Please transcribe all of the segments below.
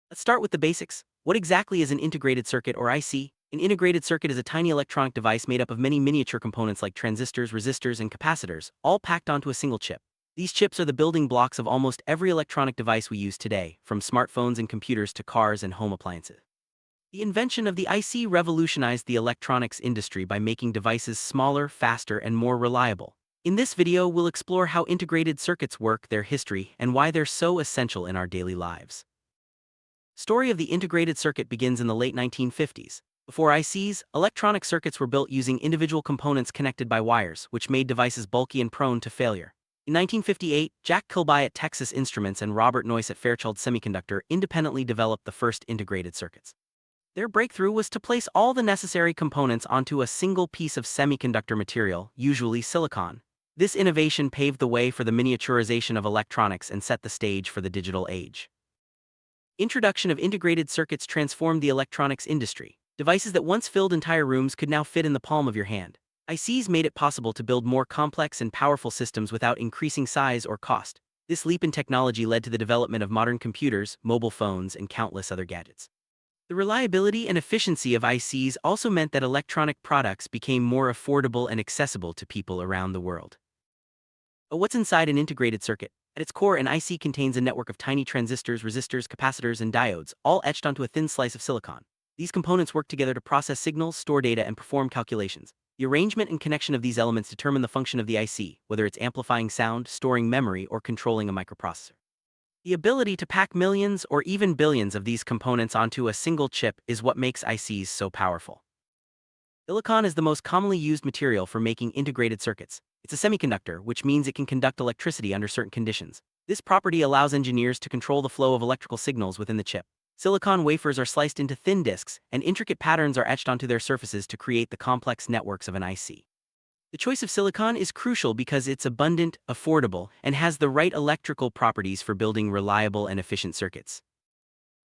Let's start with the basics. What exactly is an integrated circuit or IC? An integrated circuit is a tiny electronic device made up of many miniature components like transistors, resistors, and capacitors, all packed onto a single chip. These chips are the building blocks of almost every electronic device we use today, from smartphones and computers to cars and home appliances. The invention of the IC revolutionized the electronics industry by making devices smaller, faster, and more reliable. In this video, we'll explore how integrated circuits work, their history, and why they're so essential in our daily lives. Story of the integrated circuit begins in the late 1950s. Before ICs, electronic circuits were built using individual components connected by wires, which made devices bulky and prone to failure. In 1958, Jack Kilby at Texas Instruments and Robert Noyce at Fairchild Semiconductor independently developed the first integrated circuits. Their breakthrough was to place all the necessary components onto a single piece of semiconductor material, usually silicon. This innovation paved the way for the miniaturization of electronics and set the stage for the digital age. Introduction of integrated circuits transformed the electronics industry. Devices that once filled entire rooms could now fit in the palm of your hand. ICs made it possible to build more complex and powerful systems without increasing size or cost. This leap in technology led to the development of modern computers, mobile phones, and countless other gadgets. The reliability and efficiency of ICs also meant that electronic products became more affordable and accessible to people around the world. What's inside an integrated circuit? At its core, an IC contains a network of tiny transistors, resistors, capacitors, and diodes, all etched onto a thin slice of silicon. These components work together to process signals, store data, and perform calculations. The arrangement and connection of these elements determine the function of the IC, whether it's amplifying sound, storing memory, or controlling a microprocessor. The ability to pack millions or even billions of these components onto a single chip is what makes ICs so powerful. Silicon is the most commonly used material for making integrated circuits. It's a semiconductor, which means it can conduct electricity under certain conditions. This property allows engineers to control the flow of electrical signals within the chip. Silicon wafers are sliced into thin disks, and intricate patterns are etched onto their surfaces to create the complex networks of an IC. The choice of silicon is crucial because it's abundant, affordable, and has the right electrical properties for building reliable and efficient circuits.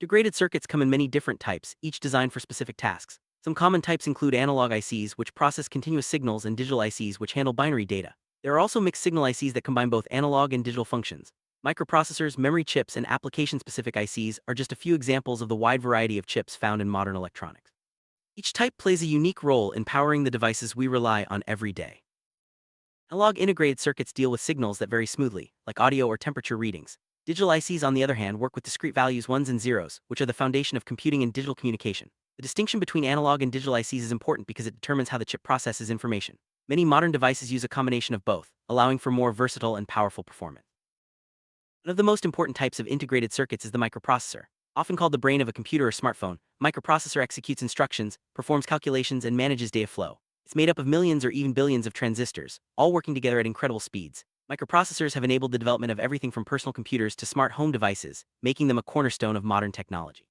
Integrated circuits come in many different types, each designed for specific tasks. Some common types include analog ICs, which process continuous signals, and digital ICs, which handle binary data. There are also mixed signal ICs that combine both analog and digital functions. Microprocessors, memory chips, and application-specific ICs are just a few examples of the wide variety of chips found in modern electronics. Each type plays a unique role in powering the devices we rely on every day. Analog integrated circuits deal with signals that vary smoothly, like audio or temperature readings. Digital ICs, on the other hand, work with discrete values, ones and zeros, which are the foundation of computing and digital communication. The distinction between analog and digital ICs is important because it determines how the chip processes information. Many modern devices use a combination of both, allowing for more versatile and powerful performance. One of the most important types of integrated circuits is the microprocessor. Often called the brain of a computer or smartphone, microprocessor executes instructions, performs calculations, and manages data flow. It's made up of millions or even billions of transistors, all working together at incredible speeds. Microprocessors have enabled the development of everything from personal computers to smart home devices, making them a cornerstone of modern technology.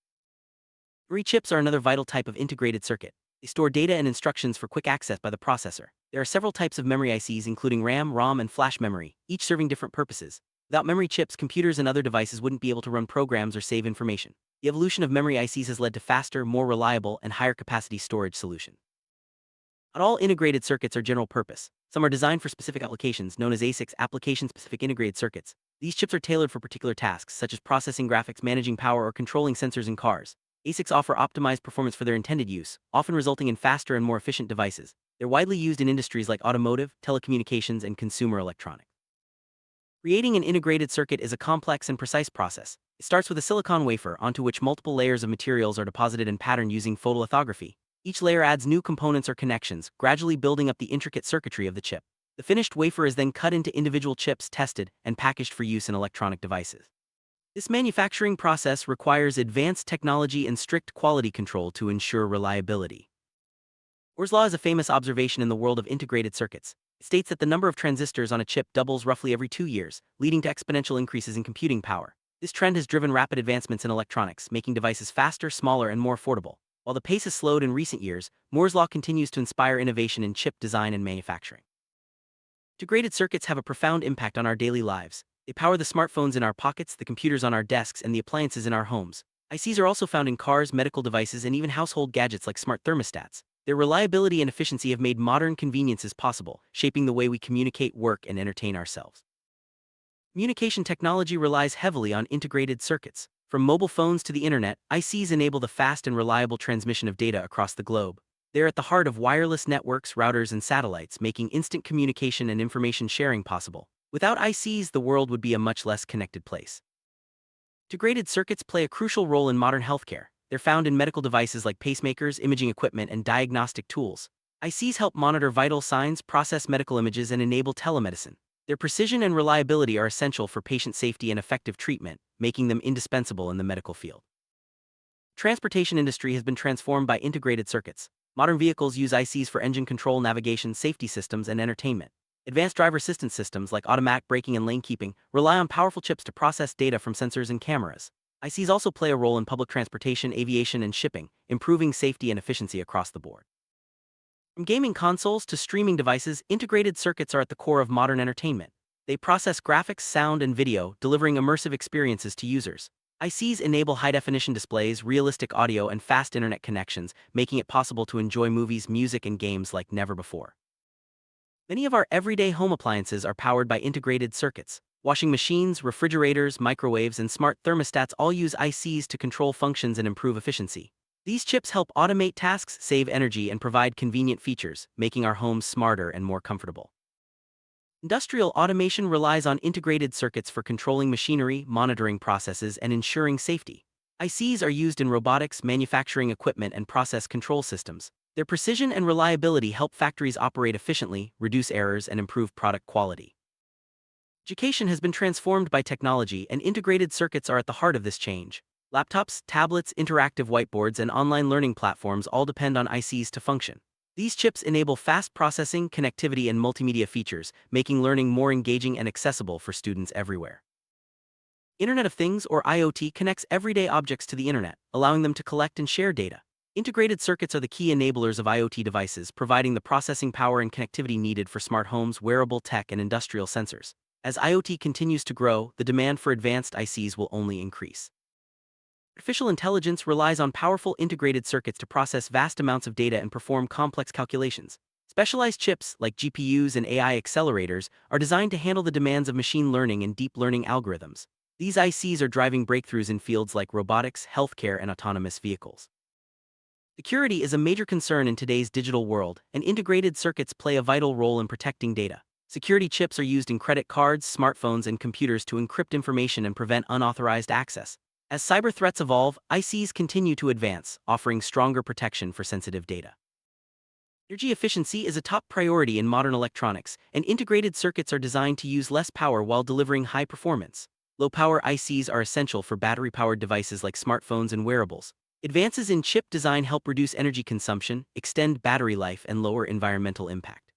Memory chips are another vital type of integrated circuit. They store data and instructions for quick access by the processor. There are several types of memory ICs, including RAM, ROM, and flash memory, each serving different purposes. Without memory chips, computers and other devices wouldn't be able to run programs or save information. The evolution of memory ICs has led to faster, more reliable, and higher capacity storage solutions. Not all integrated circuits are general purpose. Some are designed for specific applications, known as ASICs, application-specific integrated circuits. These chips are tailored for particular tasks, such as processing graphics, managing power, or controlling sensors in cars. ASICs offer optimized performance for their intended use, often resulting in faster and more efficient devices. They're widely used in industries like automotive, telecommunications, and consumer electronics. Creating an integrated circuit is a complex and precise process. It starts with a silicon wafer onto which multiple layers of materials are deposited in pattern using photolithography. Each layer adds new components or connections, gradually building up the intricate circuitry of the chip. The finished wafer is then cut into individual chips, tested, and packaged for use in electronic devices. This manufacturing process requires advanced technology and strict quality control to ensure reliability. Moore's law is a famous observation in the world of integrated circuits. It states that the number of transistors on a chip doubles roughly every 2 years, leading to exponential increases in computing power. This trend has driven rapid advancements in electronics, making devices faster, smaller, and more affordable. While the pace has slowed in recent years, Moore's law continues to inspire innovation in chip design and manufacturing. Integrated circuits have a profound impact on our daily lives. They power the smartphones in our pockets, the computers on our desks, and the appliances in our homes. ICs are also found in cars, medical devices, and even household gadgets like smart thermostats. Their reliability and efficiency have made modern conveniences possible, shaping the way we communicate, work, and entertain ourselves. Communication technology relies heavily on integrated circuits. From mobile phones to the internet, ICs enable the fast and reliable transmission of data across the globe. They're at the heart of wireless networks, routers, and satellites, making instant communication and information sharing possible. Without ICs, the world would be a much less connected place. Integrated circuits play a crucial role in modern healthcare. They're found in medical devices like pacemakers, imaging equipment, and diagnostic tools. ICs help monitor vital signs, process medical images, and enable telemedicine. Their precision and reliability are essential for patient safety and effective treatment, making them indispensable in the medical field. Transportation industry has been transformed by integrated circuits. Modern vehicles use ICs for engine control, navigation, safety systems, and entertainment. Advanced driver assistance systems like automatic braking and lane keeping rely on powerful chips to process data from sensors and cameras. ICs also play a role in public transportation, aviation, and shipping, improving safety and efficiency across the board. From gaming consoles to streaming devices, integrated circuits are at the core of modern entertainment. They process graphics, sound, and video, delivering immersive experiences to users. ICs enable high-definition displays, realistic audio, and fast internet connections, making it possible to enjoy movies, music, and games like never before. Many of our everyday home appliances are powered by integrated circuits. Washing machines, refrigerators, microwaves, and smart thermostats all use ICs to control functions and improve efficiency. These chips help automate tasks, save energy, and provide convenient features, making our homes smarter and more comfortable. Industrial automation relies on integrated circuits for controlling machinery, monitoring processes, and ensuring safety. ICs are used in robotics, manufacturing equipment, and process control systems. Their precision and reliability help factories operate efficiently, reduce errors, and improve product quality. Education has been transformed by technology, and integrated circuits are at the heart of this change. Laptops, tablets, interactive whiteboards, and online learning platforms all depend on ICs to function. These chips enable fast processing, connectivity, and multimedia features, making learning more engaging and accessible for students everywhere. Internet of Things, or IoT, connects everyday objects to the internet, allowing them to collect and share data. Integrated circuits are the key enablers of IoT devices, providing the processing power and connectivity needed for smart homes, wearable tech, and industrial sensors. As IoT continues to grow, the demand for advanced ICs will only increase. Artificial intelligence relies on powerful integrated circuits to process vast amounts of data and perform complex calculations. Specialized chips, like GPUs and AI accelerators, are designed to handle the demands of machine learning and deep learning algorithms. These ICs are driving breakthroughs in fields like robotics, healthcare, and autonomous vehicles. Security is a major concern in today's digital world, and integrated circuits play a vital role in protecting data. Security chips are used in credit cards, smartphones, and computers to encrypt information and prevent unauthorized access. As cyber threats evolve, ICs continue to advance, offering stronger protection for sensitive data. Energy efficiency is a top priority in modern electronics, and integrated circuits are designed to use less power while delivering high performance. Low-power ICs are essential for battery-powered devices like smartphones and wearables. Advances in chip design help reduce energy consumption, extend battery life, and lower environmental impact.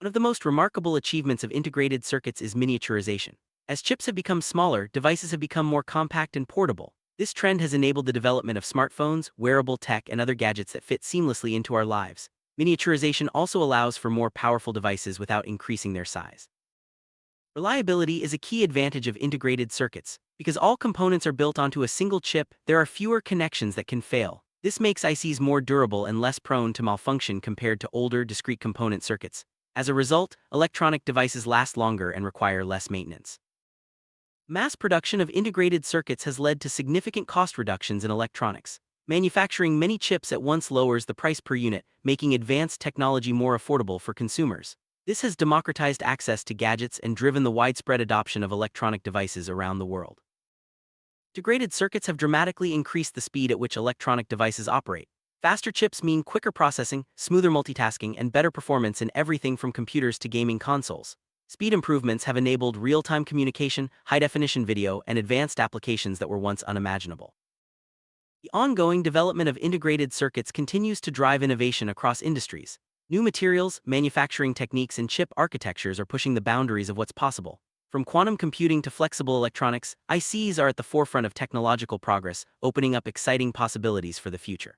One of the most remarkable achievements of integrated circuits is miniaturization. As chips have become smaller, devices have become more compact and portable. This trend has enabled the development of smartphones, wearable tech, and other gadgets that fit seamlessly into our lives. Miniaturization also allows for more powerful devices without increasing their size. Reliability is a key advantage of integrated circuits. Because all components are built onto a single chip, there are fewer connections that can fail. This makes ICs more durable and less prone to malfunction compared to older, discrete component circuits. As a result, electronic devices last longer and require less maintenance. Mass production of integrated circuits has led to significant cost reductions in electronics. Manufacturing many chips at once lowers the price per unit, making advanced technology more affordable for consumers. This has democratized access to gadgets and driven the widespread adoption of electronic devices around the world. Integrated circuits have dramatically increased the speed at which electronic devices operate. Faster chips mean quicker processing, smoother multitasking, and better performance in everything from computers to gaming consoles. Speed improvements have enabled real-time communication, high-definition video, and advanced applications that were once unimaginable. The ongoing development of integrated circuits continues to drive innovation across industries. New materials, manufacturing techniques, and chip architectures are pushing the boundaries of what's possible. From quantum computing to flexible electronics, ICs are at the forefront of technological progress, opening up exciting possibilities for the future.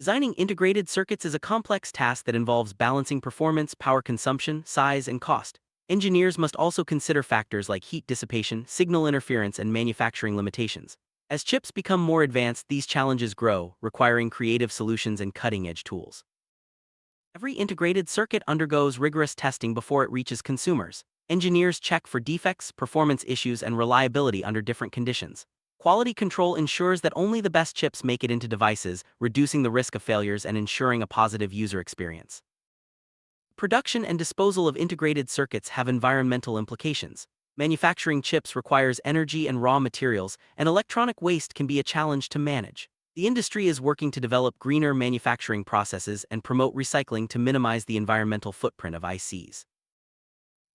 Designing integrated circuits is a complex task that involves balancing performance, power consumption, size, and cost. Engineers must also consider factors like heat dissipation, signal interference, and manufacturing limitations. As chips become more advanced, these challenges grow, requiring creative solutions and cutting-edge tools. Every integrated circuit undergoes rigorous testing before it reaches consumers. Engineers check for defects, performance issues, and reliability under different conditions. Quality control ensures that only the best chips make it into devices, reducing the risk of failures and ensuring a positive user experience. Production and disposal of integrated circuits have environmental implications. Manufacturing chips requires energy and raw materials, and electronic waste can be a challenge to manage. The industry is working to develop greener manufacturing processes and promote recycling to minimize the environmental footprint of ICs.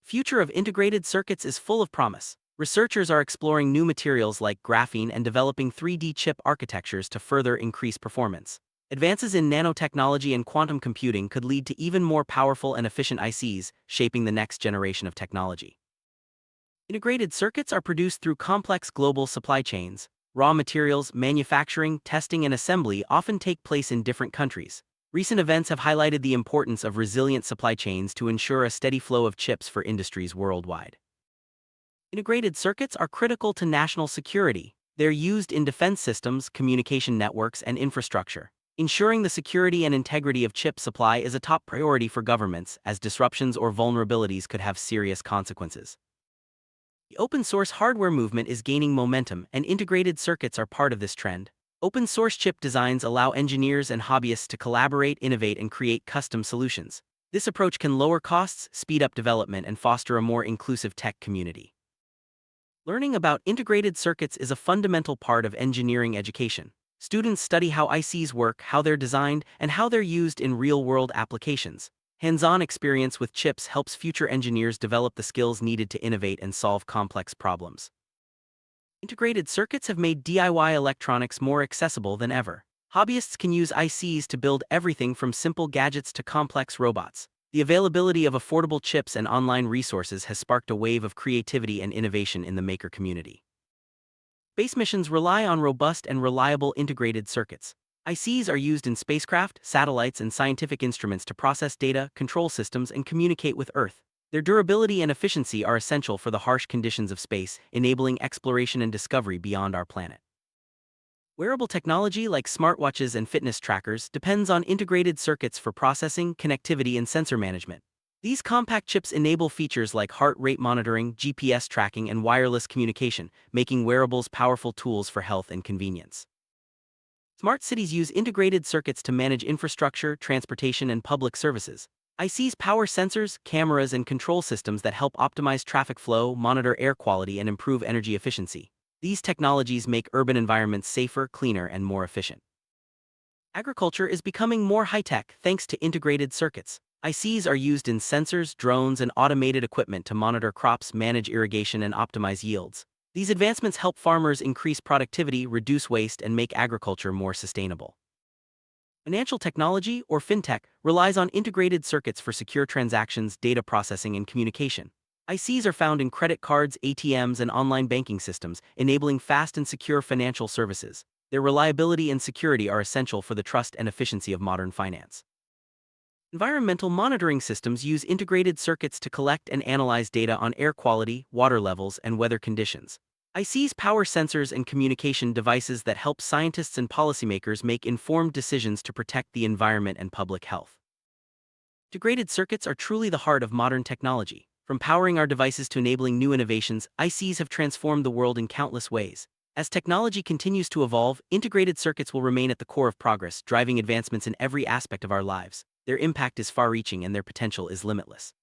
Future of integrated circuits is full of promise. Researchers are exploring new materials like graphene and developing 3D chip architectures to further increase performance. Advances in nanotechnology and quantum computing could lead to even more powerful and efficient ICs, shaping the next generation of technology. Integrated circuits are produced through complex global supply chains. Raw materials, manufacturing, testing, and assembly often take place in different countries. Recent events have highlighted the importance of resilient supply chains to ensure a steady flow of chips for industries worldwide. Integrated circuits are critical to national security. They're used in defense systems, communication networks, and infrastructure. Ensuring the security and integrity of chip supply is a top priority for governments, as disruptions or vulnerabilities could have serious consequences. The open-source hardware movement is gaining momentum, and integrated circuits are part of this trend. Open-source chip designs allow engineers and hobbyists to collaborate, innovate, and create custom solutions. This approach can lower costs, speed up development, and foster a more inclusive tech community. Learning about integrated circuits is a fundamental part of engineering education. Students study how ICs work, how they're designed, and how they're used in real-world applications. Hands-on experience with chips helps future engineers develop the skills needed to innovate and solve complex problems. Integrated circuits have made DIY electronics more accessible than ever. Hobbyists can use ICs to build everything from simple gadgets to complex robots. The availability of affordable chips and online resources has sparked a wave of creativity and innovation in the maker community. Space missions rely on robust and reliable integrated circuits. ICs are used in spacecraft, satellites, and scientific instruments to process data, control systems, and communicate with Earth. Their durability and efficiency are essential for the harsh conditions of space, enabling exploration and discovery beyond our planet. Wearable technology like smartwatches and fitness trackers depends on integrated circuits for processing, connectivity, and sensor management. These compact chips enable features like heart rate monitoring, GPS tracking, and wireless communication, making wearables powerful tools for health and convenience. Smart cities use integrated circuits to manage infrastructure, transportation, and public services. ICs power sensors, cameras, and control systems that help optimize traffic flow, monitor air quality, and improve energy efficiency. These technologies make urban environments safer, cleaner, and more efficient. Agriculture is becoming more high-tech thanks to integrated circuits. ICs are used in sensors, drones, and automated equipment to monitor crops, manage irrigation, and optimize yields. These advancements help farmers increase productivity, reduce waste, and make agriculture more sustainable. Financial technology, or fintech, relies on integrated circuits for secure transactions, data processing, and communication. ICs are found in credit cards, ATMs, and online banking systems, enabling fast and secure financial services. Their reliability and security are essential for the trust and efficiency of modern finance. Environmental monitoring systems use integrated circuits to collect and analyze data on air quality, water levels, and weather conditions. ICs power sensors and communication devices that help scientists and policymakers make informed decisions to protect the environment and public health. Integrated circuits are truly the heart of modern technology. From powering our devices to enabling new innovations, ICs have transformed the world in countless ways. As technology continues to evolve, integrated circuits will remain at the core of progress, driving advancements in every aspect of our lives. Their impact is far-reaching and their potential is limitless.